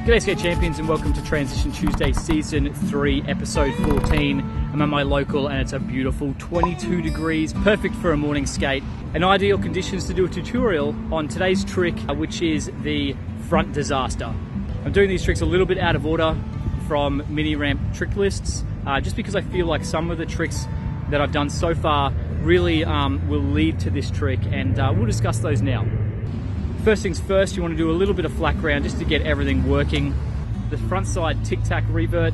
G'day skate champions and welcome to Transition Tuesday Season 3 Episode 14. I'm at my local and it's a beautiful 22 degrees, perfect for a morning skate. And ideal conditions to do a tutorial on today's trick, which is the front disaster. I'm doing these tricks a little bit out of order from mini ramp trick lists, just because I feel like some of the tricks that I've done so far really will lead to this trick, and we'll discuss those now. First things first, you want to do a little bit of flat ground just to get everything working. The frontside tic-tac revert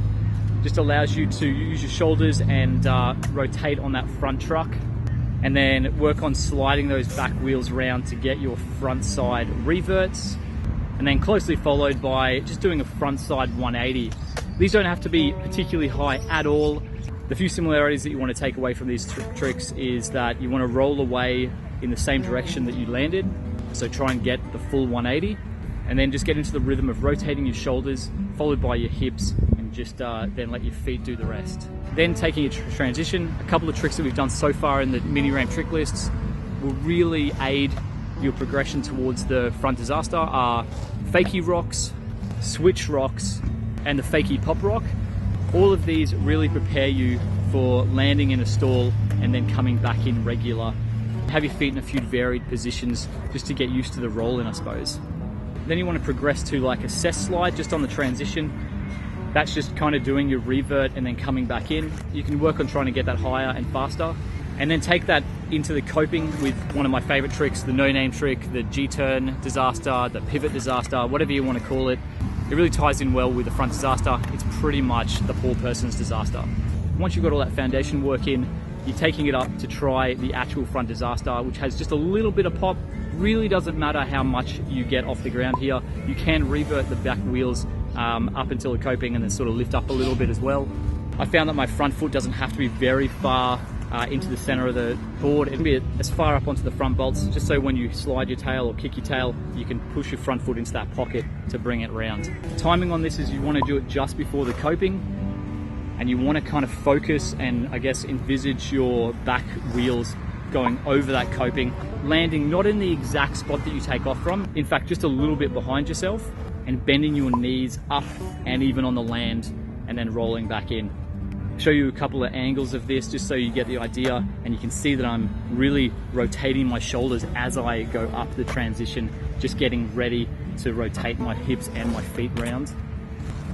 just allows you to use your shoulders and rotate on that front truck, and then work on sliding those back wheels around to get your frontside reverts, and then closely followed by just doing a frontside 180. These don't have to be particularly high at all. The few similarities that you want to take away from these tricks is that you want to roll away in the same direction that you landed. So try and get the full 180, and then just get into the rhythm of rotating your shoulders, followed by your hips, and just then let your feet do the rest. Then taking a transition, a couple of tricks that we've done so far in the mini ramp trick lists will really aid your progression towards the front disaster are fakie rocks, switch rocks, and the fakie pop rock. All of these really prepare you for landing in a stall and then coming back in regular. Have your feet in a few varied positions just to get used to the roll-in, I suppose. Then you want to progress to like a cess slide just on the transition. That's just kind of doing your revert and then coming back in. You can work on trying to get that higher and faster, and then take that into the coping with one of my favorite tricks, the no-name trick, the G-turn disaster, the pivot disaster, whatever you want to call it. It really ties in well with the front disaster. It's pretty much the poor person's disaster. Once you've got all that foundation work in, you're taking it up to try the actual front disaster, which has just a little bit of pop. Really doesn't matter how much you get off the ground here. You can revert the back wheels up until the coping and then sort of lift up a little bit as well. I found that my front foot doesn't have to be very far into the center of the board. It can be as far up onto the front bolts, just so when you slide your tail or kick your tail, you can push your front foot into that pocket to bring it round. The timing on this is you want to do it just before the coping, and you want to kind of focus and I guess envisage your back wheels going over that coping, landing not in the exact spot that you take off from, in fact just a little bit behind yourself, and bending your knees up and even on the land, and then rolling back in. I'll show you a couple of angles of this just so you get the idea, and you can see that I'm really rotating my shoulders as I go up the transition, just getting ready to rotate my hips and my feet round.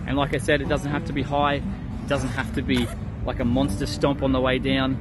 And like I said, it doesn't have to be high. Doesn't have to be like a monster stomp on the way down,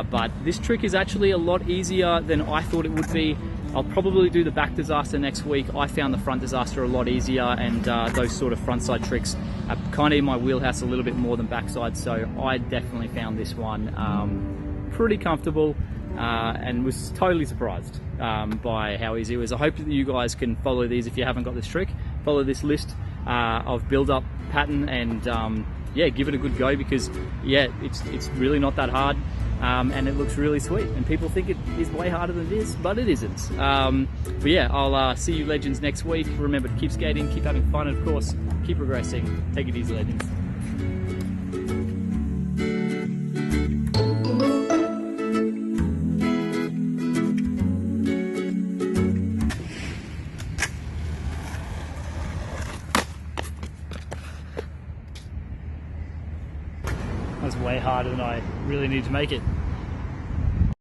but this trick is actually a lot easier than I thought it would be. I'll probably do the back disaster next week. I found the front disaster a lot easier, and those sort of frontside tricks are kind of in my wheelhouse a little bit more than backside, so I definitely found this one pretty comfortable and was totally surprised by how easy it was. I hope that you guys can follow these if you haven't got this trick. Follow this list of build-up pattern and yeah, give it a good go, because yeah, it's really not that hard, and it looks really sweet, and people think it is way harder than it is, but it isn't. But yeah, I'll see you legends next week. Remember to keep skating, keep having fun, and of course keep progressing. Take it easy, legends. That's way harder than I really need to make it.